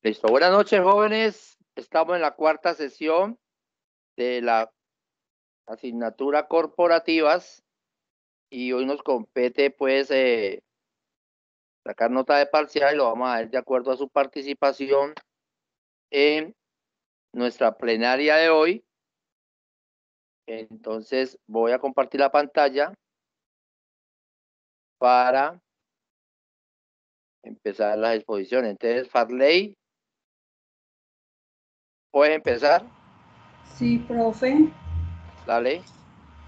Listo. Buenas noches, jóvenes. Estamos en la cuarta sesión de la asignatura corporativas y hoy nos compete, pues, sacar nota de parcial y lo vamos a ver de acuerdo a su participación en nuestra plenaria de hoy. Entonces, voy a compartir la pantalla para empezar las exposiciones. Entonces, Farley, ¿puedes empezar? Sí, profe. Dale.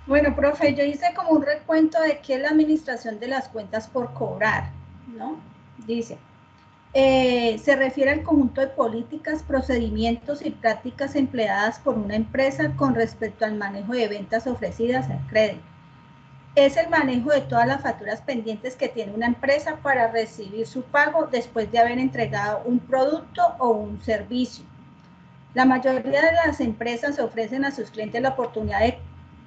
Bueno, profe, yo hice como un recuento de qué es la administración de las cuentas por cobrar, ¿no? Dice, se refiere al conjunto de políticas, procedimientos y prácticas empleadas por una empresa con respecto al manejo de ventas ofrecidas al crédito. Es el manejo de todas las facturas pendientes que tiene una empresa para recibir su pago después de haber entregado un producto o un servicio. La mayoría de las empresas ofrecen a sus clientes la oportunidad de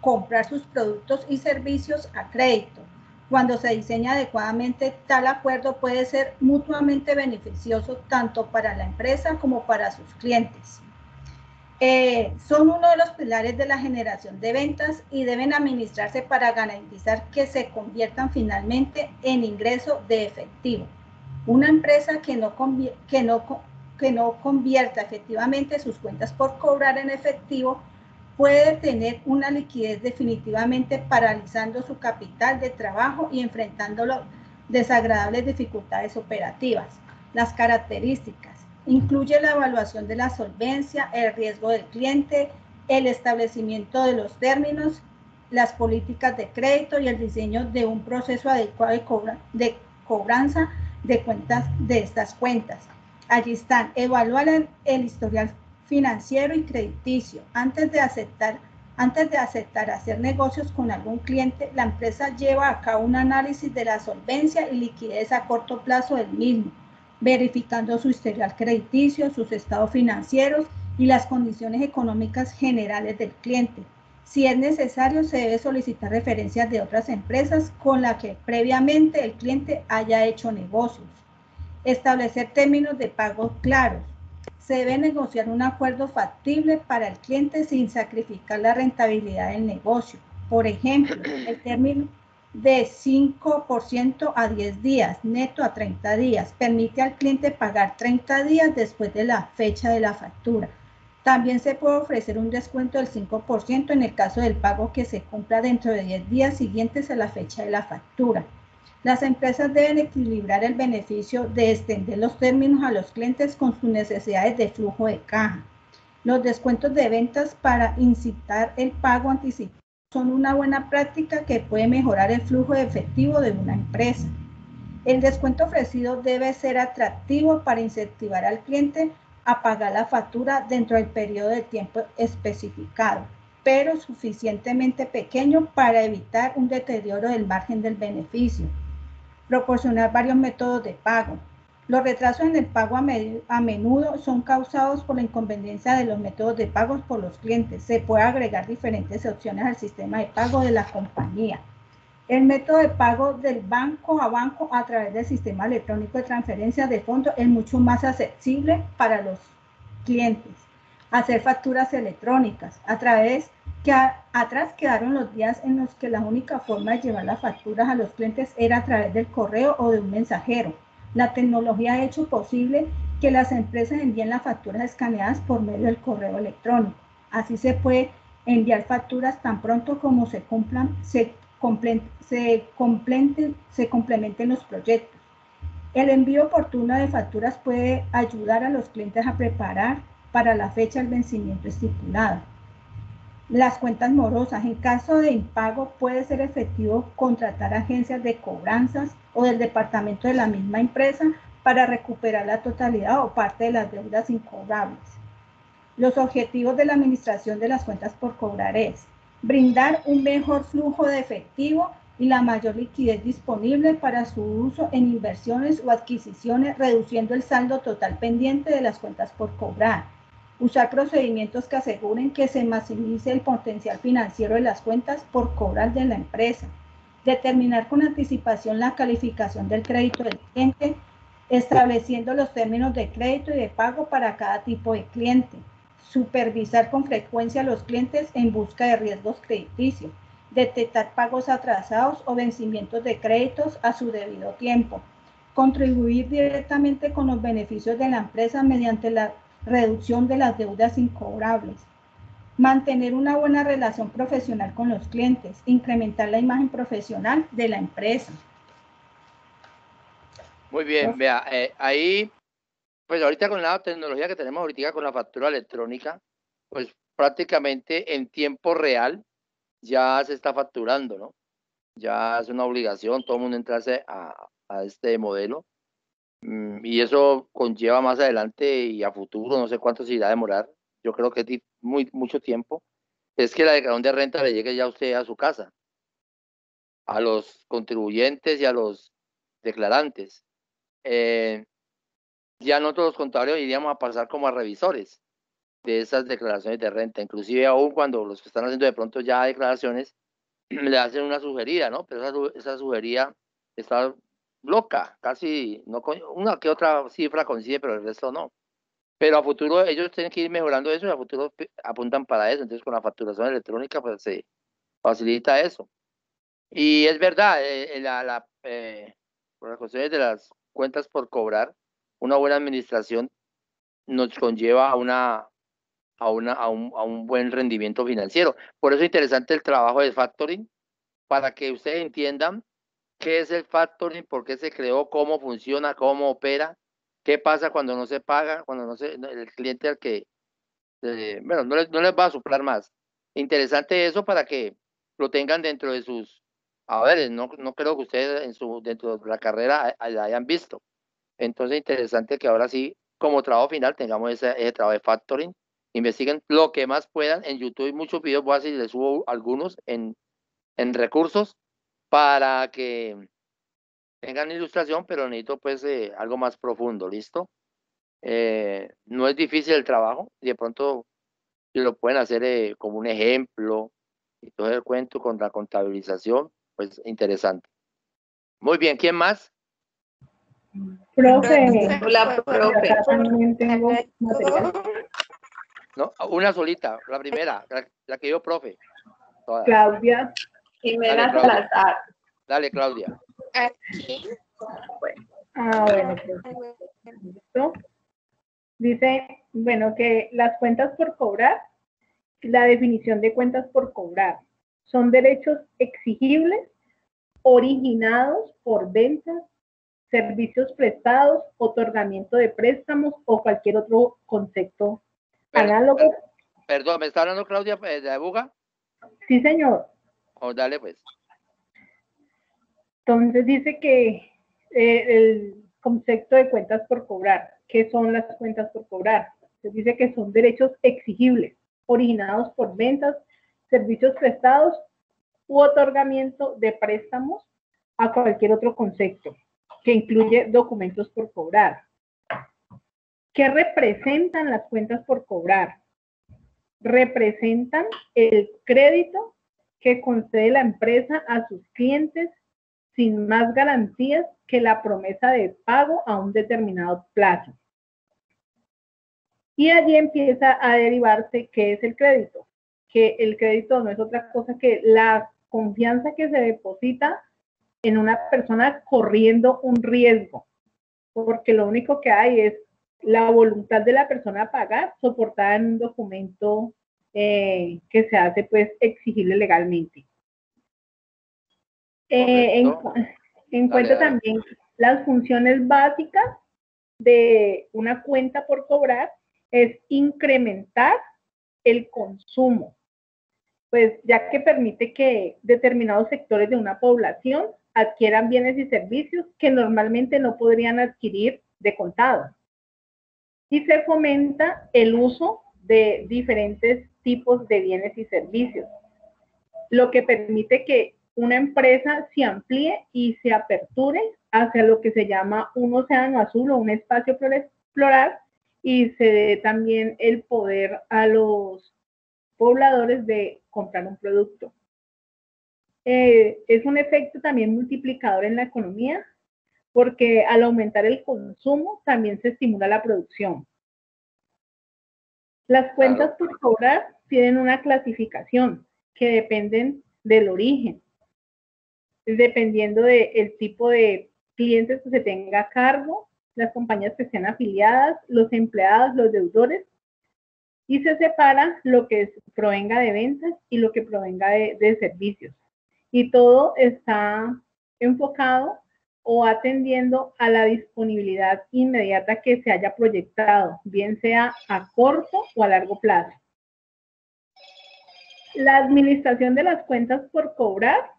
comprar sus productos y servicios a crédito. Cuando se diseña adecuadamente, tal acuerdo puede ser mutuamente beneficioso tanto para la empresa como para sus clientes. Son uno de los pilares de la generación de ventas y deben administrarse para garantizar que se conviertan finalmente en ingreso de efectivo. Una empresa que no convierta efectivamente sus cuentas por cobrar en efectivo puede tener una liquidez definitivamente paralizando su capital de trabajo y enfrentando desagradables dificultades operativas. Las características incluye la evaluación de la solvencia, el riesgo del cliente, el establecimiento de los términos, las políticas de crédito y el diseño de un proceso adecuado de cobranza de cuentas de estas cuentas. Allí están, evaluar el historial financiero y crediticio. Antes de aceptar hacer negocios con algún cliente, la empresa lleva a cabo un análisis de la solvencia y liquidez a corto plazo del mismo, verificando su historial crediticio, sus estados financieros y las condiciones económicas generales del cliente. Si es necesario, se debe solicitar referencias de otras empresas con las que previamente el cliente haya hecho negocios. Establecer términos de pago claros. Se debe negociar un acuerdo factible para el cliente sin sacrificar la rentabilidad del negocio. Por ejemplo, el término de 5% a 10 días, neto a 30 días, permite al cliente pagar 30 días después de la fecha de la factura. También se puede ofrecer un descuento del 5% en el caso del pago que se cumpla dentro de 10 días siguientes a la fecha de la factura. Las empresas deben equilibrar el beneficio de extender los términos a los clientes con sus necesidades de flujo de caja. Los descuentos de ventas para incitar el pago anticipado son una buena práctica que puede mejorar el flujo de efectivo de una empresa. El descuento ofrecido debe ser atractivo para incentivar al cliente a pagar la factura dentro del periodo de tiempo especificado, pero suficientemente pequeño para evitar un deterioro del margen del beneficio. Proporcionar varios métodos de pago. Los retrasos en el pago a menudo son causados por la inconveniencia de los métodos de pago por los clientes. Se puede agregar diferentes opciones al sistema de pago de la compañía. El método de pago del banco a través del sistema electrónico de transferencia de fondos es mucho más accesible para los clientes. Hacer facturas electrónicas. Atrás quedaron los días en los que la única forma de llevar las facturas a los clientes era a través del correo o de un mensajero. La tecnología ha hecho posible que las empresas envíen las facturas escaneadas por medio del correo electrónico. Así se puede enviar facturas tan pronto como se complementen los proyectos. El envío oportuno de facturas puede ayudar a los clientes a preparar para la fecha del vencimiento estipulado. Las cuentas morosas. En caso de impago, puede ser efectivo contratar agencias de cobranzas o del departamento de la misma empresa para recuperar la totalidad o parte de las deudas incobrables. Los objetivos de la administración de las cuentas por cobrar es brindar un mejor flujo de efectivo y la mayor liquidez disponible para su uso en inversiones o adquisiciones, reduciendo el saldo total pendiente de las cuentas por cobrar. Usar procedimientos que aseguren que se maximice el potencial financiero de las cuentas por cobrar de la empresa. Determinar con anticipación la calificación del crédito del cliente estableciendo los términos de crédito y de pago para cada tipo de cliente, supervisar con frecuencia a los clientes en busca de riesgos crediticios, detectar pagos atrasados o vencimientos de créditos a su debido tiempo, contribuir directamente con los beneficios de la empresa mediante la reducción de las deudas incobrables, mantener una buena relación profesional con los clientes, incrementar la imagen profesional de la empresa. Muy bien, vea, ahí, pues ahorita con la tecnología que tenemos ahorita con la factura electrónica, pues prácticamente en tiempo real ya se está facturando, ¿no? Ya es una obligación, todo el mundo entrarse a este modelo. Y eso conlleva más adelante y a futuro, no sé cuánto se irá a demorar, yo creo que es mucho tiempo, es que la declaración de renta le llegue ya a usted a su casa, a los contribuyentes y a los declarantes. Ya nosotros los contadores iríamos a pasar como a revisores de esas declaraciones de renta, inclusive aún cuando los que están haciendo de pronto ya declaraciones, le hacen una sugería, ¿no? Pero esa sugería está loca, casi no una que otra cifra coincide, pero el resto no. Pero a futuro ellos tienen que ir mejorando eso y a futuro apuntan para eso. Entonces con la facturación electrónica pues se facilita eso. Y es verdad, por las cuestiones de las cuentas por cobrar, una buena administración nos conlleva a un buen rendimiento financiero. Por eso es interesante el trabajo de factoring, para que ustedes entiendan qué es el factoring, por qué se creó, cómo funciona, cómo opera, qué pasa cuando no se paga, cuando el cliente al que, bueno, no les va a suplar más. Interesante eso para que lo tengan dentro de sus, a ver, no creo que ustedes dentro de la carrera la hayan visto. Entonces, interesante que ahora sí, como trabajo final, tengamos ese trabajo de factoring. Investiguen lo que más puedan. En YouTube hay muchos videos, voy a decir, les subo algunos en recursos para que tengan ilustración, pero necesito pues algo más profundo, ¿listo? No es difícil el trabajo, y de pronto si lo pueden hacer como un ejemplo y todo el cuento con la contabilización, pues interesante. Muy bien, ¿quién más? Profe, Hola, profe. acá también tengo material. No, una solita, la primera, la que yo, profe. Todas. Claudia. Jimena Claudia. Salazar. Dale, Claudia. Aquí. Bueno, profe. ¿Listo? Dice, bueno, que las cuentas por cobrar, la definición de cuentas por cobrar, son derechos exigibles originados por ventas, servicios prestados, otorgamiento de préstamos o cualquier otro concepto análogo. Perdón, ¿me está hablando Claudia de Buga? Sí, señor. Oh, dale, pues. Entonces dice que el concepto de cuentas por cobrar, ¿qué son las cuentas por cobrar? Entonces dice que son derechos exigibles, originados por ventas, servicios prestados u otorgamiento de préstamos a cualquier otro concepto que incluye documentos por cobrar. ¿Qué representan las cuentas por cobrar? Representan el crédito que concede la empresa a sus clientes sin más garantías que la promesa de pago a un determinado plazo. Y allí empieza a derivarse qué es el crédito. Que el crédito no es otra cosa que la confianza que se deposita en una persona corriendo un riesgo, porque lo único que hay es la voluntad de la persona a pagar, soportada en un documento que se hace pues exigible legalmente. En cuenta también las funciones básicas de una cuenta por cobrar es incrementar el consumo, pues ya que permite que determinados sectores de una población adquieran bienes y servicios que normalmente no podrían adquirir de contado. Y se fomenta el uso de diferentes tipos de bienes y servicios, lo que permite que una empresa se amplíe y se aperture hacia lo que se llama un océano azul o un espacio por explorar, y se dé también el poder a los pobladores de comprar un producto. Es un efecto también multiplicador en la economía, porque al aumentar el consumo también se estimula la producción. Las cuentas por cobrar tienen una clasificación que dependen del origen, dependiendo del tipo de clientes que se tenga a cargo, las compañías que estén afiliadas, los empleados, los deudores, y se separa lo que provenga de ventas y lo que provenga de servicios. Y todo está enfocado o atendiendo a la disponibilidad inmediata que se haya proyectado, bien sea a corto o a largo plazo. La administración de las cuentas por cobrar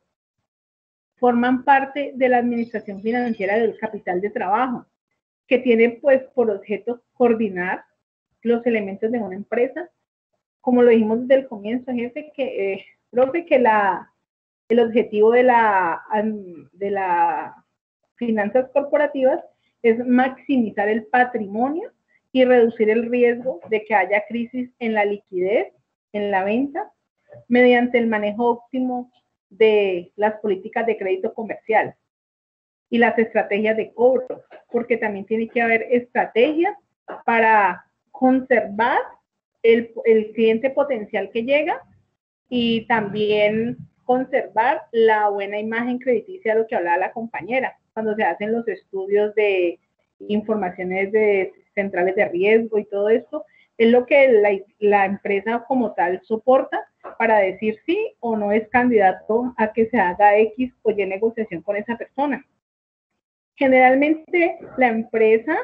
forman parte de la administración financiera del capital de trabajo, que tiene pues por objeto coordinar los elementos de una empresa. Como lo dijimos desde el comienzo, jefe, profe, que el objetivo de las finanzas corporativas es maximizar el patrimonio y reducir el riesgo de que haya crisis en la liquidez, en la venta, mediante el manejo óptimo de las políticas de crédito comercial y las estrategias de cobro, porque también tiene que haber estrategias para conservar el cliente potencial que llega y también conservar la buena imagen crediticia de lo que hablaba la compañera, cuando se hacen los estudios de informaciones de centrales de riesgo y todo esto, es lo que la empresa como tal soporta para decir sí o no es candidato a que se haga X o Y negociación con esa persona. Generalmente la empresa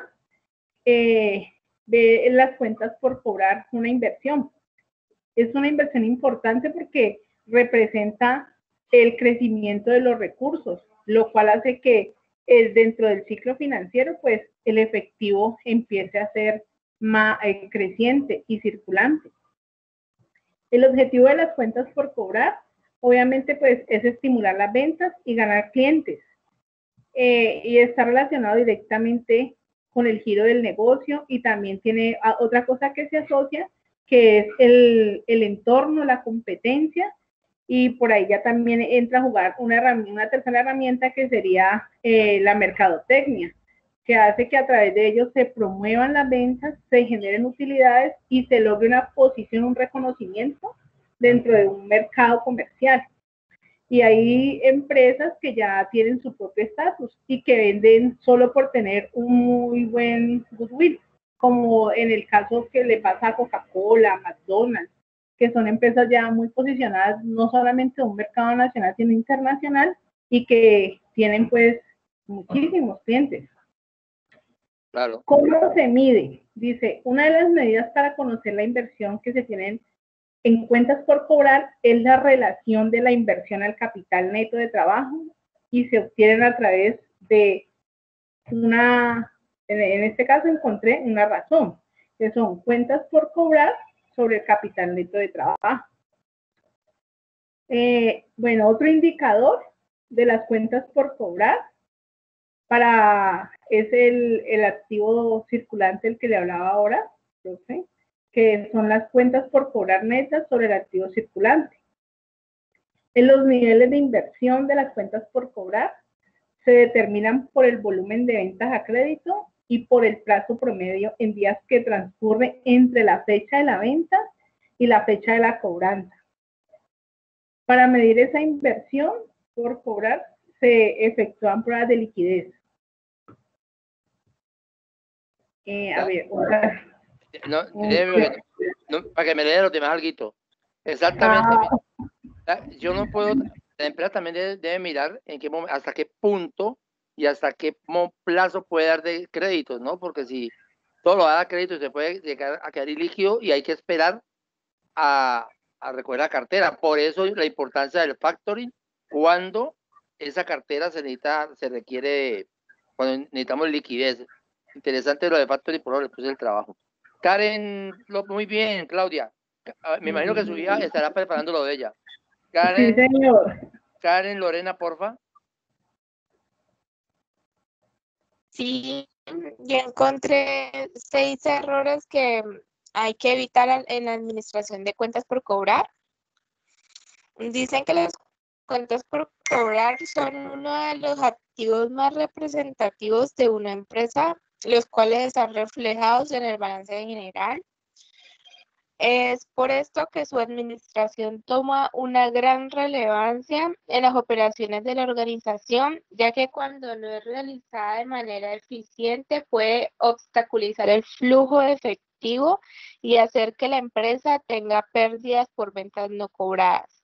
ve en las cuentas por cobrar una inversión. Es una inversión importante porque representa el crecimiento de los recursos, lo cual hace que dentro del ciclo financiero, pues el efectivo empiece a ser más creciente y circulante. El objetivo de las cuentas por cobrar, obviamente, pues es estimular las ventas y ganar clientes. Y está relacionado directamente con el giro del negocio y también tiene otra cosa que se asocia, que es el entorno, la competencia, y por ahí ya también entra a jugar una tercera herramienta que sería la mercadotecnia, que hace que a través de ellos se promuevan las ventas, se generen utilidades y se logre una posición, un reconocimiento dentro de un mercado comercial. Y hay empresas que ya tienen su propio estatus y que venden solo por tener un muy buen goodwill, como en el caso que le pasa a Coca-Cola, McDonald's, que son empresas ya muy posicionadas no solamente en un mercado nacional, sino internacional, y que tienen pues muchísimos clientes. Claro. ¿Cómo se mide? Dice, una de las medidas para conocer la inversión que se tienen en cuentas por cobrar es la relación de la inversión al capital neto de trabajo y se obtienen a través de en este caso encontré una razón, que son cuentas por cobrar sobre el capital neto de trabajo. Bueno, otro indicador de las cuentas por cobrar es el activo circulante, el que le hablaba ahora, ¿sí? Que son las cuentas por cobrar netas sobre el activo circulante. En los niveles de inversión de las cuentas por cobrar se determinan por el volumen de ventas a crédito y por el plazo promedio en días que transcurre entre la fecha de la venta y la fecha de la cobranza. Para medir esa inversión por cobrar se efectúan pruebas de liquidez. A ver, para que me lea los demás algo. Exactamente. Yo no puedo, la empresa también debe mirar en qué momento, hasta qué punto y hasta qué plazo puede dar de créditos, ¿no? Porque si todo lo da a crédito, se puede llegar a quedar ilíquido y hay que esperar a recoger la cartera. Por eso la importancia del factoring cuando esa cartera se requiere, cuando necesitamos liquidez. Interesante lo de factoring, por ahora después del trabajo. Karen, muy bien, Claudia. Me imagino que su hija estará preparando lo de ella. Karen, sí, señor. Karen, Lorena, porfa. Sí, yo encontré 6 errores que hay que evitar en la administración de cuentas por cobrar. Dicen que las cuentas por cobrar son uno de los activos más representativos de una empresa, los cuales están reflejados en el balance general. Es por esto que su administración toma una gran relevancia en las operaciones de la organización, ya que cuando no es realizada de manera eficiente puede obstaculizar el flujo de efectivo y hacer que la empresa tenga pérdidas por ventas no cobradas.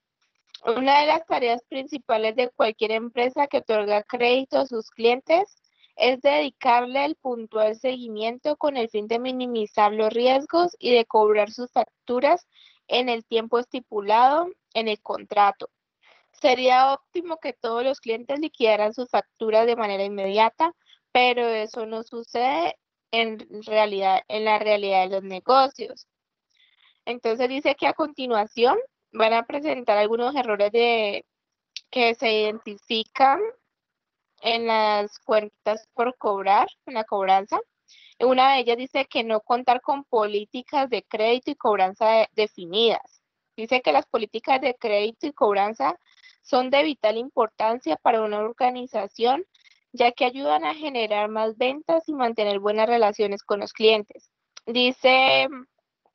Una de las tareas principales de cualquier empresa que otorga crédito a sus clientes es dedicarle el puntual seguimiento con el fin de minimizar los riesgos y de cobrar sus facturas en el tiempo estipulado en el contrato. Sería óptimo que todos los clientes liquidaran sus facturas de manera inmediata, pero eso no sucede en la realidad de los negocios. Entonces dice que a continuación van a presentar algunos errores que se identifican en las cuentas por cobrar, en la cobranza. Una de ellas dice que no contar con políticas de crédito y cobranza definidas. Dice que las políticas de crédito y cobranza son de vital importancia para una organización, ya que ayudan a generar más ventas y mantener buenas relaciones con los clientes. Dice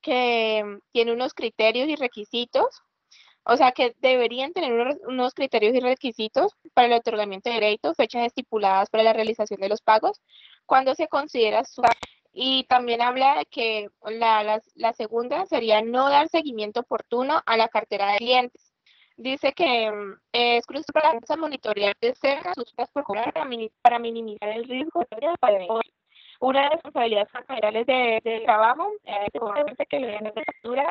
que tiene unos criterios y requisitos, o sea que deberían tener unos criterios y requisitos para el otorgamiento de crédito, fechas estipuladas para la realización de los pagos, cuando se considera su... Y también habla de que la segunda sería no dar seguimiento oportuno a la cartera de clientes. Dice que es crucial para la empresa monitorear de cerca sus tasas por cobrar para minimizar el riesgo de para el negocio. Una de las responsabilidades generales de trabajo es que le den de factura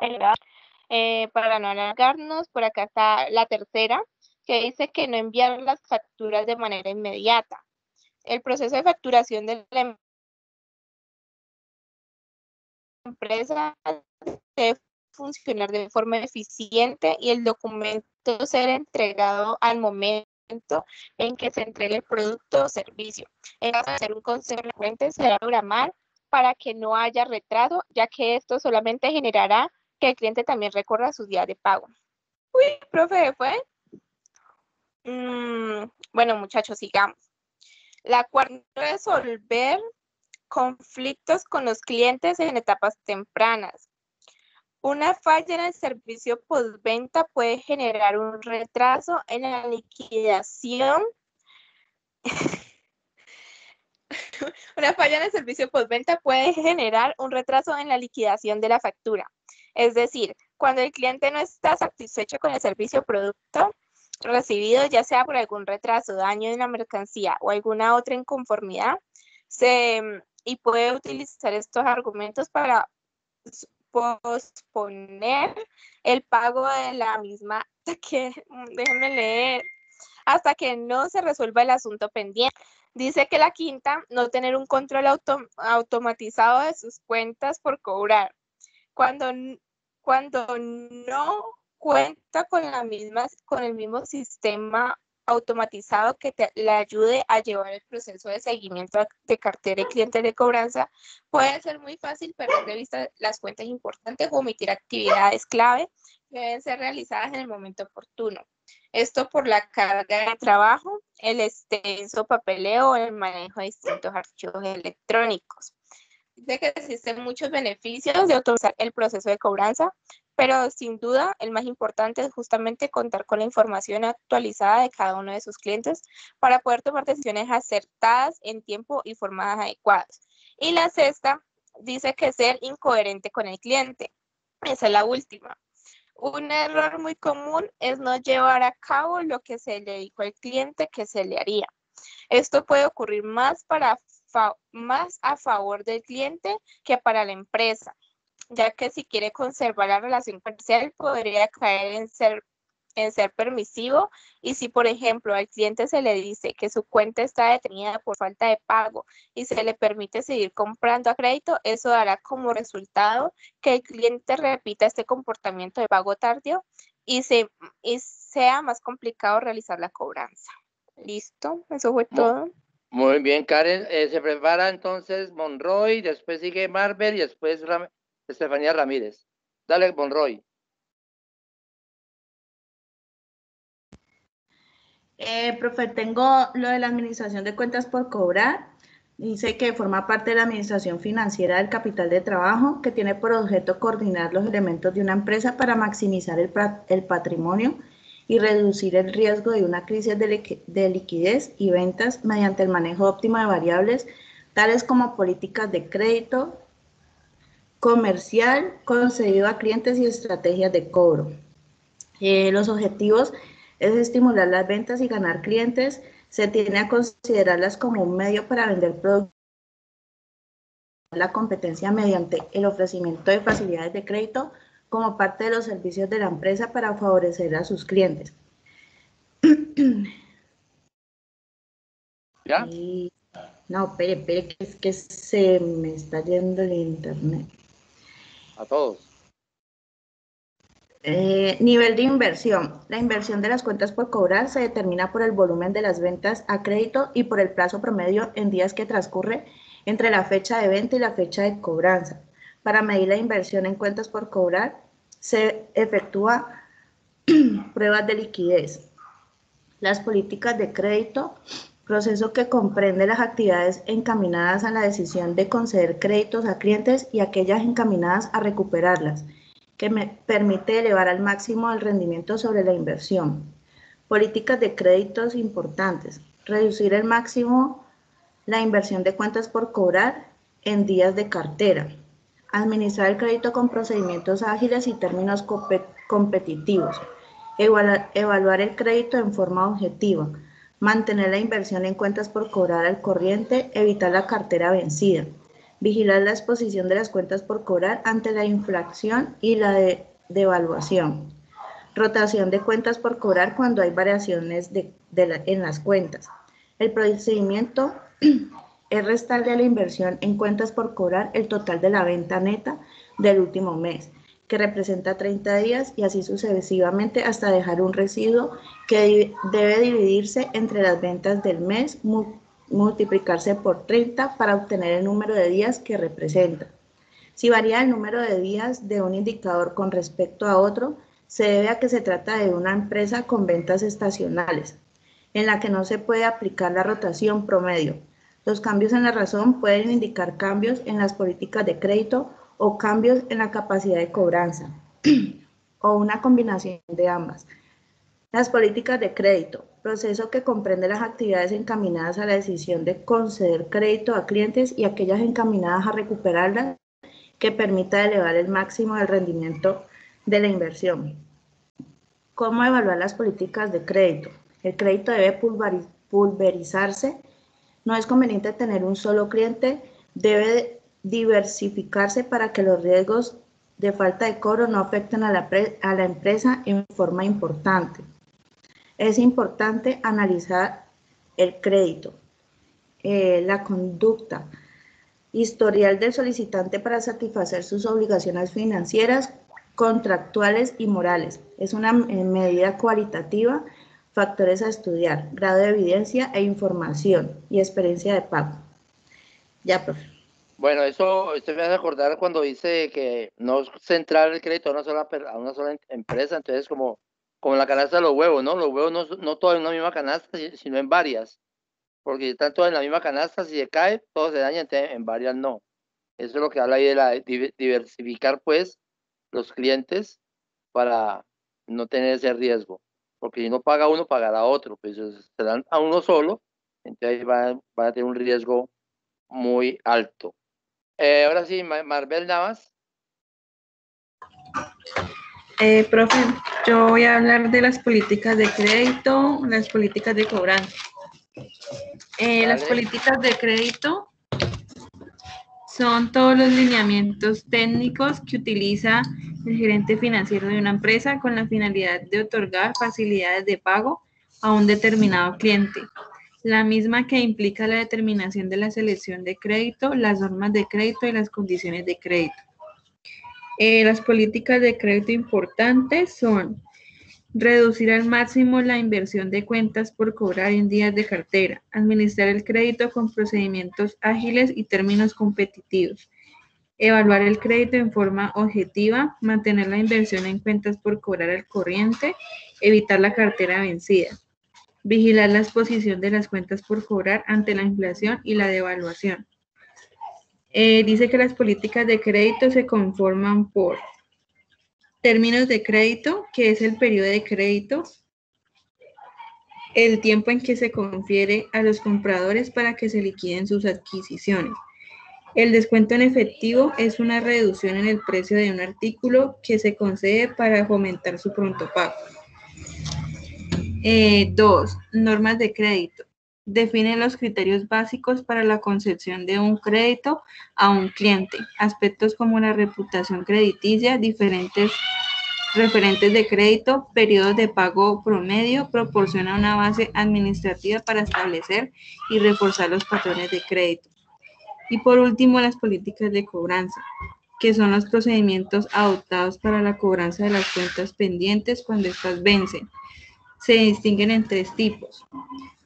para no alargarnos. Por acá está la tercera, que dice que no enviar las facturas de manera inmediata. El proceso de facturación de la empresa debe funcionar de forma eficiente y el documento ser entregado al momento en que se entregue el producto o servicio. En caso de ser un consejo frecuente, se debe programar para que no haya retraso, ya que esto solamente generará que el cliente también recorra sus días de pago. Uy, profe, ¿fue? Bueno, muchachos, sigamos. La cuarta, resolver conflictos con los clientes en etapas tempranas. Una falla en el servicio postventa puede generar un retraso en la liquidación. Una falla en el servicio postventa puede generar un retraso en la liquidación de la factura. Es decir, cuando el cliente no está satisfecho con el servicio o producto recibido, ya sea por algún retraso, daño en la mercancía o alguna otra inconformidad, y puede utilizar estos argumentos para posponer el pago de la misma, déjenme leer, hasta que no se resuelva el asunto pendiente. Dice que la quinta, no tener un control automatizado de sus cuentas por cobrar. Cuando no cuenta con el mismo sistema automatizado que le ayude a llevar el proceso de seguimiento de cartera y cliente de cobranza, puede ser muy fácil perder de vista las cuentas importantes o omitir actividades clave que deben ser realizadas en el momento oportuno. Esto por la carga de trabajo, el extenso papeleo o el manejo de distintos archivos electrónicos. Dice que existen muchos beneficios de automatizar el proceso de cobranza, pero sin duda el más importante es justamente contar con la información actualizada de cada uno de sus clientes para poder tomar decisiones acertadas en tiempo y formas adecuadas. Y la sexta dice que ser incoherente con el cliente. Esa es la última. Un error muy común es no llevar a cabo lo que se le dijo al cliente que se le haría. Esto puede ocurrir más a favor del cliente que para la empresa, ya que si quiere conservar la relación comercial podría caer en ser permisivo, y si por ejemplo al cliente se le dice que su cuenta está detenida por falta de pago y se le permite seguir comprando a crédito, eso dará como resultado que el cliente repita este comportamiento de pago tardío y sea más complicado realizar la cobranza. ¿Listo? Eso fue todo. Muy bien, Karen. Se prepara entonces Monroy, después sigue Marvel y después Estefanía Ramírez. Dale, Monroy. Profe, tengo lo de la administración de cuentas por cobrar. Dice que forma parte de la administración financiera del capital de trabajo, que tiene por objeto coordinar los elementos de una empresa para maximizar el patrimonio y reducir el riesgo de una crisis de liquidez y ventas mediante el manejo óptimo de variables, tales como políticas de crédito comercial concedido a clientes y estrategias de cobro. Los objetivos es estimular las ventas y ganar clientes. Se tiene a considerarlas como un medio para vender productos a la competencia mediante el ofrecimiento de facilidades de crédito como parte de los servicios de la empresa para favorecer a sus clientes. ¿Ya? No, espere, que es que se me está yendo el internet. A todos. Nivel de inversión. La inversión de las cuentas por cobrar se determina por el volumen de las ventas a crédito y por el plazo promedio en días que transcurre entre la fecha de venta y la fecha de cobranza. Para medir la inversión en cuentas por cobrar, se efectúa pruebas de liquidez. Las políticas de crédito, proceso que comprende las actividades encaminadas a la decisión de conceder créditos a clientes y aquellas encaminadas a recuperarlas, que me permite elevar al máximo el rendimiento sobre la inversión. Políticas de créditos importantes. Reducir al máximo la inversión de cuentas por cobrar en días de cartera. Administrar el crédito con procedimientos ágiles y términos competitivos. Evaluar el crédito en forma objetiva. Mantener la inversión en cuentas por cobrar al corriente. Evitar la cartera vencida. Vigilar la exposición de las cuentas por cobrar ante la inflación y la devaluación. Rotación de cuentas por cobrar cuando hay variaciones en las cuentas. El procedimiento es restarle a la inversión en cuentas por cobrar el total de la venta neta del último mes, que representa 30 días y así sucesivamente hasta dejar un residuo que debe dividirse entre las ventas del mes, multiplicarse por 30 para obtener el número de días que representa. Si varía el número de días de un indicador con respecto a otro, se debe a que se trata de una empresa con ventas estacionales, en la que no se puede aplicar la rotación promedio. Los cambios en la razón pueden indicar cambios en las políticas de crédito o cambios en la capacidad de cobranza, o una combinación de ambas. Las políticas de crédito, proceso que comprende las actividades encaminadas a la decisión de conceder crédito a clientes y aquellas encaminadas a recuperarlas, que permita elevar el máximo del rendimiento de la inversión. ¿Cómo evaluar las políticas de crédito? El crédito debe pulverizarse. No es conveniente tener un solo cliente. Debe diversificarse para que los riesgos de falta de cobro no afecten a la empresa en forma importante. Es importante analizar el crédito, la conducta, historial del solicitante para satisfacer sus obligaciones financieras, contractuales y morales. Es una medida cualitativa, factores a estudiar, grado de evidencia e información y experiencia de pago. Ya, profe. Bueno, eso usted me hace acordar cuando dice que no centrar el crédito a una sola empresa, entonces como la canasta de los huevos, ¿no? Los huevos no todos en una misma canasta, sino en varias, porque si están todos en la misma canasta, si se cae, todo se daña, entonces en varias no. Eso es lo que habla ahí de la diversificar, pues, los clientes para no tener ese riesgo, porque si no paga uno, pagará otro, pues se dan a uno solo, entonces va a tener un riesgo muy alto. Ahora sí, Marbel Navas. Profe, yo voy a hablar de las políticas de crédito, las políticas de cobranza. Las políticas de crédito son todos los lineamientos técnicos que utiliza el gerente financiero de una empresa con la finalidad de otorgar facilidades de pago a un determinado cliente. La misma que implica la determinación de la selección de crédito, las normas de crédito y las condiciones de crédito. Las políticas de crédito importantes son reducir al máximo la inversión de cuentas por cobrar en días de cartera, administrar el crédito con procedimientos ágiles y términos competitivos, evaluar el crédito en forma objetiva, mantener la inversión en cuentas por cobrar al corriente, evitar la cartera vencida. Vigilar la exposición de las cuentas por cobrar ante la inflación y la devaluación. Dice que las políticas de crédito se conforman por términos de crédito, que es el periodo de crédito, el tiempo en que se confiere a los compradores para que se liquiden sus adquisiciones. El descuento en efectivo es una reducción en el precio de un artículo que se concede para fomentar su pronto pago. 2. Normas de crédito. Define los criterios básicos para la concesión de un crédito a un cliente. Aspectos como la reputación crediticia, diferentes referentes de crédito, periodos de pago promedio, proporciona una base administrativa para establecer y reforzar los patrones de crédito. Y por último, las políticas de cobranza, que son los procedimientos adoptados para la cobranza de las cuentas pendientes cuando éstas vencen. Se distinguen en 3 tipos.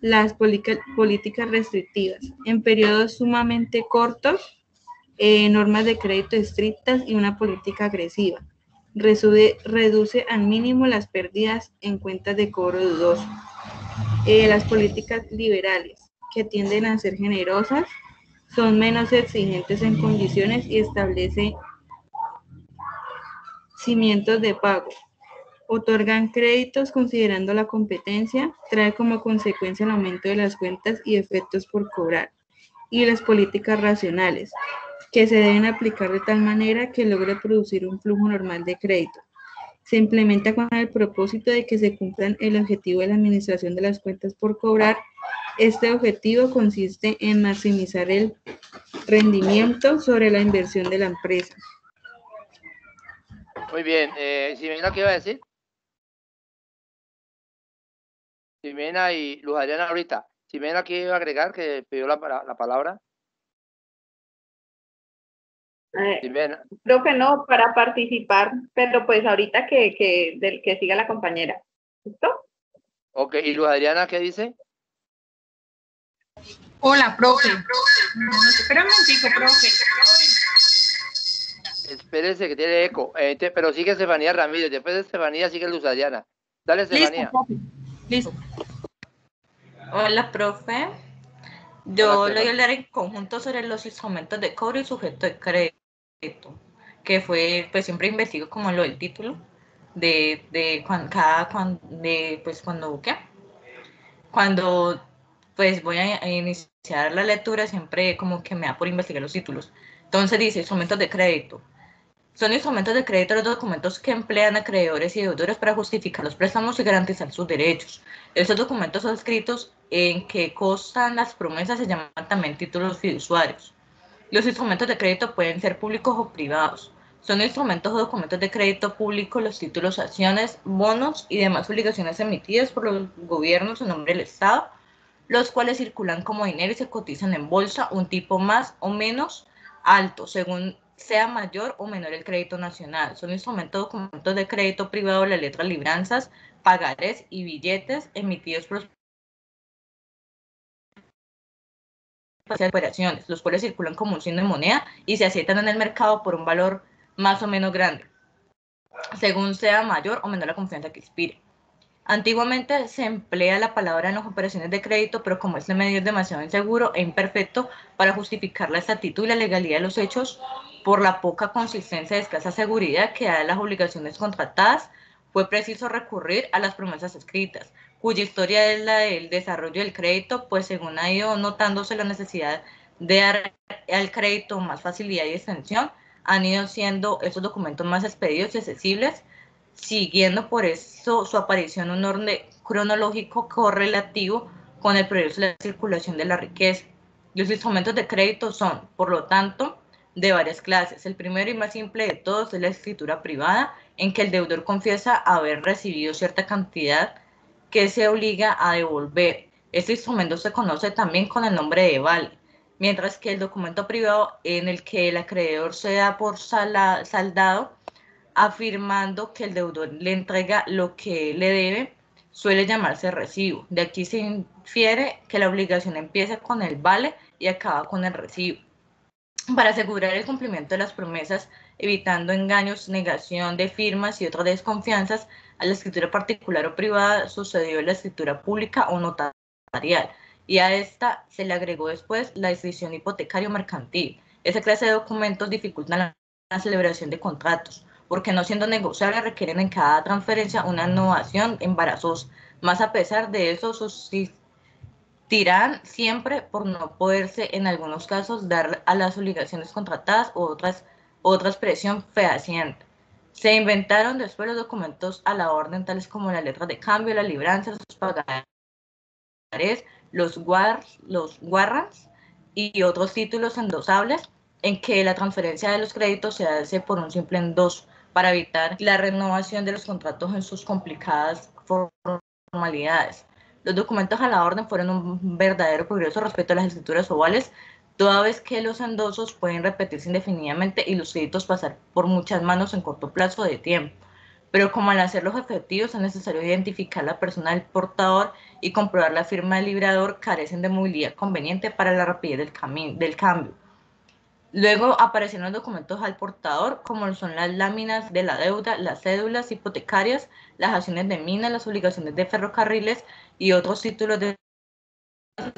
Las políticas restrictivas, en periodos sumamente cortos, normas de crédito estrictas y una política agresiva. Reduce al mínimo las pérdidas en cuentas de cobro dudoso. Las políticas liberales, que tienden a ser generosas, son menos exigentes en condiciones y establece cimientos de pago. Otorgan créditos considerando la competencia, trae como consecuencia el aumento de las cuentas y efectos por cobrar. Y las políticas racionales, que se deben aplicar de tal manera que logre producir un flujo normal de crédito. Se implementa con el propósito de que se cumplan el objetivo de la administración de las cuentas por cobrar. Este objetivo consiste en maximizar el rendimiento sobre la inversión de la empresa. Muy bien. Ximena, ¿qué iba a decir? Ximena y Luz Adriana ahorita. Ximena, ¿qué iba a agregar? Que pidió la palabra. Ximena. Creo que no, para participar, pero pues ahorita que siga la compañera. ¿Listo? Ok, ¿y Luz Adriana qué dice? Hola, profe. Espera un momentico, profe. Espérese que tiene eco. Pero sigue Estefanía Ramírez. Después de Estefanía sigue Luz Adriana. Dale, Estefanía. Listo. Hola, profe. Yo le voy a hablar en conjunto sobre los instrumentos de cobro y sujeto de crédito, que fue, pues siempre investigo como lo del título cuando pues voy a iniciar la lectura, siempre como que me da por investigar los títulos. Entonces dice, instrumentos de crédito. Son instrumentos de crédito los documentos que emplean acreedores y deudores para justificar los préstamos y garantizar sus derechos. Estos documentos son escritos en que constan las promesas, se llaman también títulos fiduciarios. Los instrumentos de crédito pueden ser públicos o privados. Son instrumentos o documentos de crédito público los títulos, acciones, bonos y demás obligaciones emitidas por los gobiernos en nombre del Estado, los cuales circulan como dinero y se cotizan en bolsa, un tipo más o menos alto, según sea mayor o menor el crédito nacional. Son instrumentos o documentos de crédito privado, las letras libranzas, pagarés y billetes emitidos por operaciones, los cuales circulan como un signo de moneda y se aceptan en el mercado por un valor más o menos grande, según sea mayor o menor la confianza que inspire. Antiguamente se emplea la palabra en las operaciones de crédito, pero como este medio es demasiado inseguro e imperfecto para justificar la exactitud y la legalidad de los hechos, por la poca consistencia y escasa seguridad que da las obligaciones contratadas, fue preciso recurrir a las promesas escritas, cuya historia es la del desarrollo del crédito, pues según ha ido notándose la necesidad de dar al crédito más facilidad y extensión, han ido siendo estos documentos más expedidos y accesibles, siguiendo por eso su aparición en un orden cronológico correlativo con el progreso de la circulación de la riqueza. Los instrumentos de crédito son, por lo tanto, de varias clases. El primero y más simple de todos es la escritura privada, en que el deudor confiesa haber recibido cierta cantidad que se obliga a devolver. Este instrumento se conoce también con el nombre de vale, mientras que el documento privado en el que el acreedor se da por saldado, afirmando que el deudor le entrega lo que le debe, suele llamarse recibo. De aquí se infiere que la obligación empieza con el vale y acaba con el recibo. Para asegurar el cumplimiento de las promesas, evitando engaños, negación de firmas y otras desconfianzas, a la escritura particular o privada sucedió la escritura pública o notarial, y a esta se le agregó después la inscripción hipotecaria o mercantil. Esa clase de documentos dificultan la celebración de contratos, porque no siendo negociables requieren en cada transferencia una innovación embarazosa. Más a pesar de eso, subsistirán siempre por no poderse en algunos casos dar a las obligaciones contratadas u otra expresión fehaciente. Se inventaron después los documentos a la orden, tales como las letras de cambio, la libranza, los pagarés, los warrants y otros títulos endosables, en que la transferencia de los créditos se hace por un simple endoso, para evitar la renovación de los contratos en sus complicadas formalidades. Los documentos a la orden fueron un verdadero progreso respecto a las escrituras ovales, toda vez que los endosos pueden repetirse indefinidamente y los créditos pasar por muchas manos en corto plazo de tiempo. Pero como al hacerlos efectivos es necesario identificar la persona del portador y comprobar la firma del librador, carecen de movilidad conveniente para la rapidez del cambio. Luego aparecieron los documentos al portador, como son las láminas de la deuda, las cédulas hipotecarias, las acciones de minas, las obligaciones de ferrocarriles y otros títulos de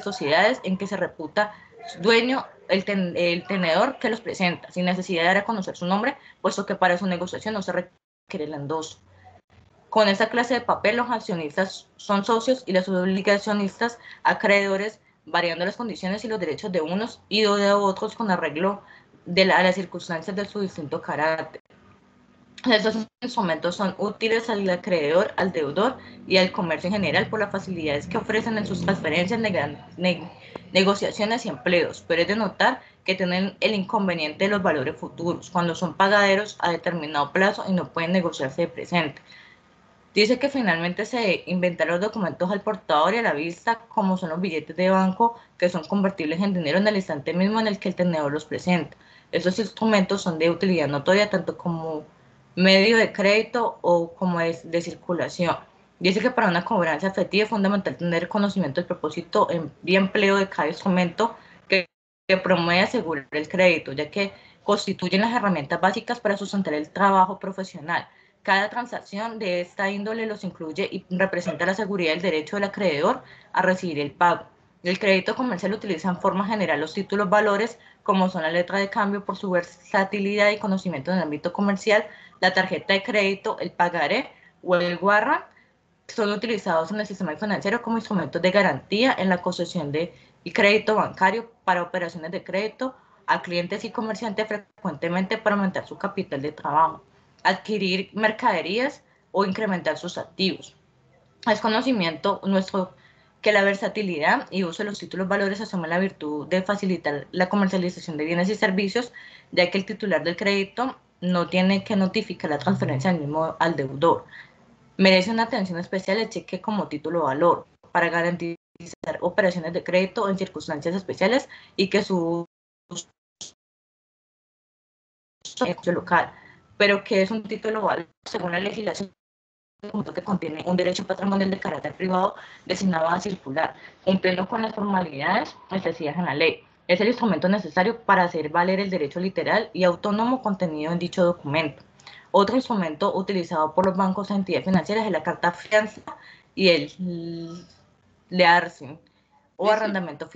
sociedades en que se reputa dueño el tenedor que los presenta, sin necesidad de dar a conocer su nombre, puesto que para su negociación no se requiere el endoso. Con esta clase de papel, los accionistas son socios y los obligacionistas acreedores, variando las condiciones y los derechos de unos y de otros con arreglo a las circunstancias de su distinto carácter. Estos instrumentos son útiles al acreedor, al deudor y al comercio en general por las facilidades que ofrecen en sus transferencias, negociaciones y empleos, pero es de notar que tienen el inconveniente de los valores futuros, cuando son pagaderos a determinado plazo y no pueden negociarse de presente. Dice que finalmente se inventaron los documentos al portador y a la vista, como son los billetes de banco, que son convertibles en dinero en el instante mismo en el que el tenedor los presenta. Estos instrumentos son de utilidad notoria tanto como medio de crédito o como de circulación. Dice que para una cobranza efectiva es fundamental tener conocimiento del propósito y empleo de cada instrumento que promueve y asegura el crédito, ya que constituyen las herramientas básicas para sustentar el trabajo profesional. Cada transacción de esta índole los incluye y representa la seguridad del derecho del acreedor a recibir el pago. El crédito comercial utiliza en forma general los títulos valores, como son la letra de cambio por su versatilidad y conocimiento en el ámbito comercial, la tarjeta de crédito, el pagaré o el warrant, son utilizados en el sistema financiero como instrumentos de garantía en la concesión de crédito bancario para operaciones de crédito a clientes y comerciantes, frecuentemente para aumentar su capital de trabajo, adquirir mercaderías o incrementar sus activos. Es conocimiento nuestro que la versatilidad y uso de los títulos valores asume la virtud de facilitar la comercialización de bienes y servicios, ya que el titular del crédito no tiene que notificar la transferencia al mismo al deudor. Merece una atención especial el cheque como título valor para garantizar operaciones de crédito en circunstancias especiales y que su uso local. Pero que es un título valor según la legislación que contiene un derecho patrimonial de carácter privado destinado a circular, cumpliendo con las formalidades establecidas en la ley. Es el instrumento necesario para hacer valer el derecho literal y autónomo contenido en dicho documento. Otro instrumento utilizado por los bancos e entidades financieras es la carta fianza y el leasing o arrendamiento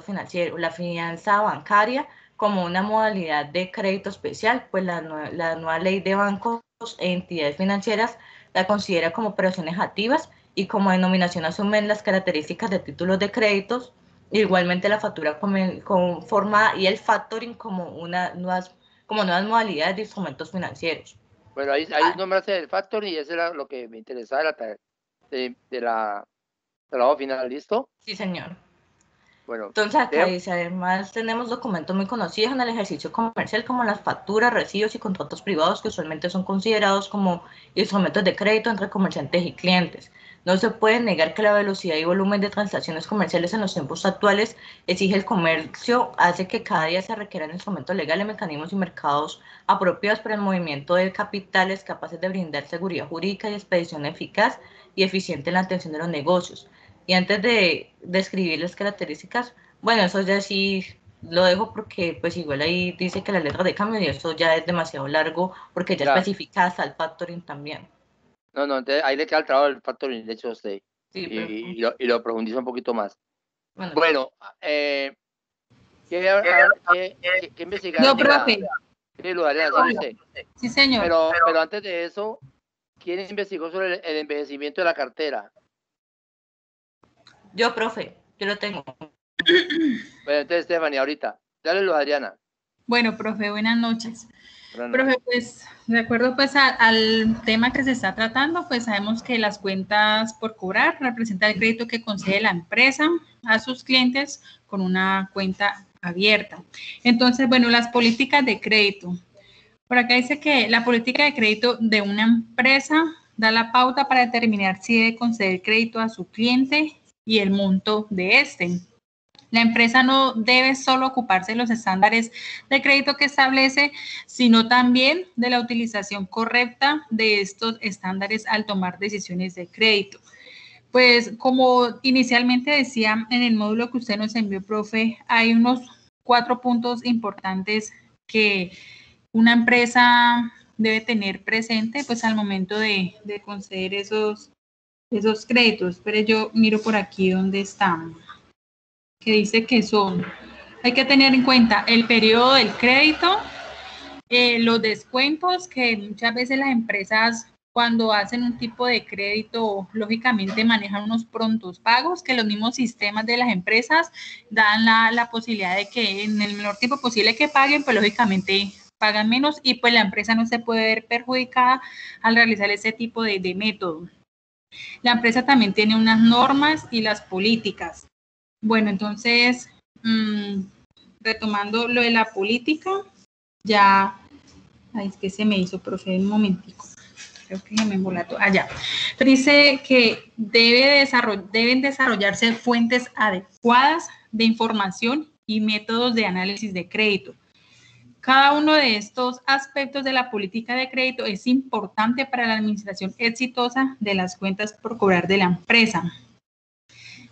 financiero. La fianza bancaria como una modalidad de crédito especial, pues la nueva ley de bancos e entidades financieras la considera como operaciones activas y como denominación asumen las características de títulos de créditos, igualmente la factura conformada y el factoring como nuevas modalidades de instrumentos financieros. Bueno, ahí nombraste el factoring y eso era lo que me interesaba de la trabajo final, ¿listo? Sí, señor. Bueno, entonces acá dice, además tenemos documentos muy conocidos en el ejercicio comercial como las facturas, recibos y contratos privados que usualmente son considerados como instrumentos de crédito entre comerciantes y clientes. No se puede negar que la velocidad y volumen de transacciones comerciales en los tiempos actuales exige el comercio, hace que cada día se requieran instrumentos legales, mecanismos y mercados apropiados para el movimiento de capitales capaces de brindar seguridad jurídica y expedición eficaz y eficiente en la atención de los negocios. Y antes de describir las características, bueno, eso ya sí lo dejo porque pues igual ahí dice que la letra de cambio y eso ya es demasiado largo porque ya especifica hasta el factoring también. No, entonces ahí le queda el trabajo del factoring, de hecho, a usted. Sí, Y lo profundiza un poquito más. bueno, Bueno, ¿qué investigaron? No, profe. Sí, Luzariana, sí, usted. Sí, señor. Pero antes de eso, ¿quién investigó sobre el envejecimiento de la cartera? yo, profe, yo lo tengo. Bueno, entonces, Stephanie, ahorita. Dale, Luzariana. Bueno, profe, buenas noches. Buenas Profe, noches. pues, de acuerdo pues al tema que se está tratando, pues sabemos que las cuentas por cobrar representan el crédito que concede la empresa a sus clientes con una cuenta abierta. Entonces, bueno, las políticas de crédito. Por acá dice que la política de crédito de una empresa da la pauta para determinar si debe conceder crédito a su cliente y el monto de este. La empresa no debe solo ocuparse de los estándares de crédito que establece, sino también de la utilización correcta de estos estándares al tomar decisiones de crédito. Pues como inicialmente decía en el módulo que usted nos envió, profe, hay unos 4 puntos importantes que una empresa debe tener presente pues al momento de conceder esos créditos. Pero yo miro por aquí dónde están, que dice que hay que tener en cuenta el periodo del crédito, los descuentos, que muchas veces las empresas cuando hacen un tipo de crédito, lógicamente manejan unos prontos pagos que los mismos sistemas de las empresas dan la posibilidad de que en el menor tiempo posible que paguen, pues lógicamente pagan menos y pues la empresa no se puede ver perjudicada al realizar ese tipo de método. La empresa también tiene unas normas y las políticas. Bueno, entonces, retomando lo de la política, ya, es que se me hizo, profe, un momentico. Creo que me embolato. Allá. Dice que deben desarrollarse fuentes adecuadas de información y métodos de análisis de crédito. Cada uno de estos aspectos de la política de crédito es importante para la administración exitosa de las cuentas por cobrar de la empresa.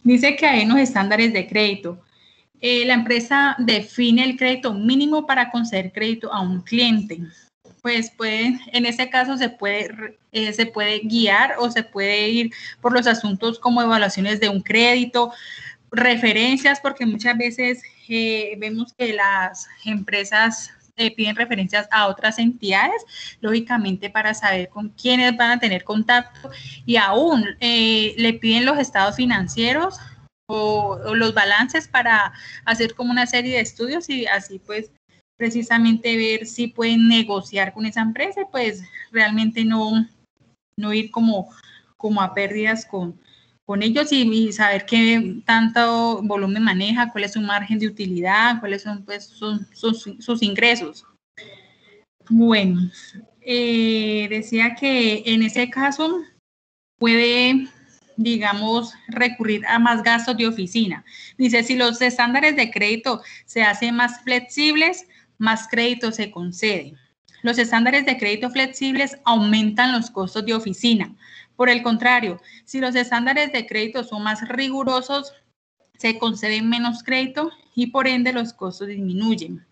Dice que hay unos estándares de crédito. La empresa define el crédito mínimo para conceder crédito a un cliente. Pues en ese caso se puede guiar o se puede ir por los asuntos como evaluaciones de un crédito, referencias, porque muchas veces vemos que las empresas piden referencias a otras entidades, lógicamente para saber con quiénes van a tener contacto, y aún le piden los estados financieros o los balances para hacer como una serie de estudios y así pues precisamente ver si pueden negociar con esa empresa y pues realmente no ir como a pérdidas con ellos y saber qué tanto volumen maneja, cuál es su margen de utilidad, cuáles son pues sus ingresos. Bueno, decía que en ese caso puede, digamos, recurrir a más gastos de oficina. Dice, si los estándares de crédito se hacen más flexibles, más crédito se concede. Los estándares de crédito flexibles aumentan los costos de oficina. Por el contrario, si los estándares de crédito son más rigurosos, se conceden menos crédito y por ende los costos disminuyen.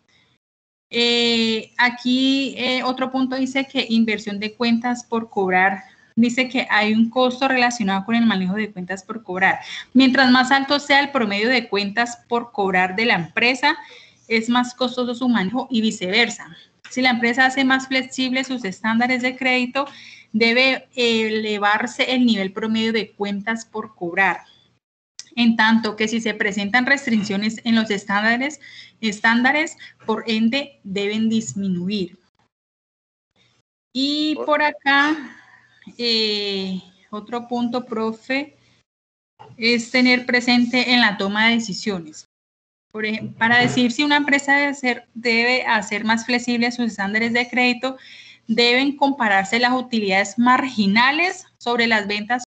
Aquí otro punto dice que inversión de cuentas por cobrar. Dice que hay un costo relacionado con el manejo de cuentas por cobrar. Mientras más alto sea el promedio de cuentas por cobrar de la empresa, es más costoso su manejo y viceversa. Si la empresa hace más flexibles sus estándares de crédito, debe elevarse el nivel promedio de cuentas por cobrar. En tanto que si se presentan restricciones en los estándares, por ende, deben disminuir. Y por acá, otro punto, profe, es tener presente en la toma de decisiones. Por ejemplo, para decir si una empresa debe hacer más flexibles sus estándares de crédito, deben compararse las utilidades marginales sobre las ventas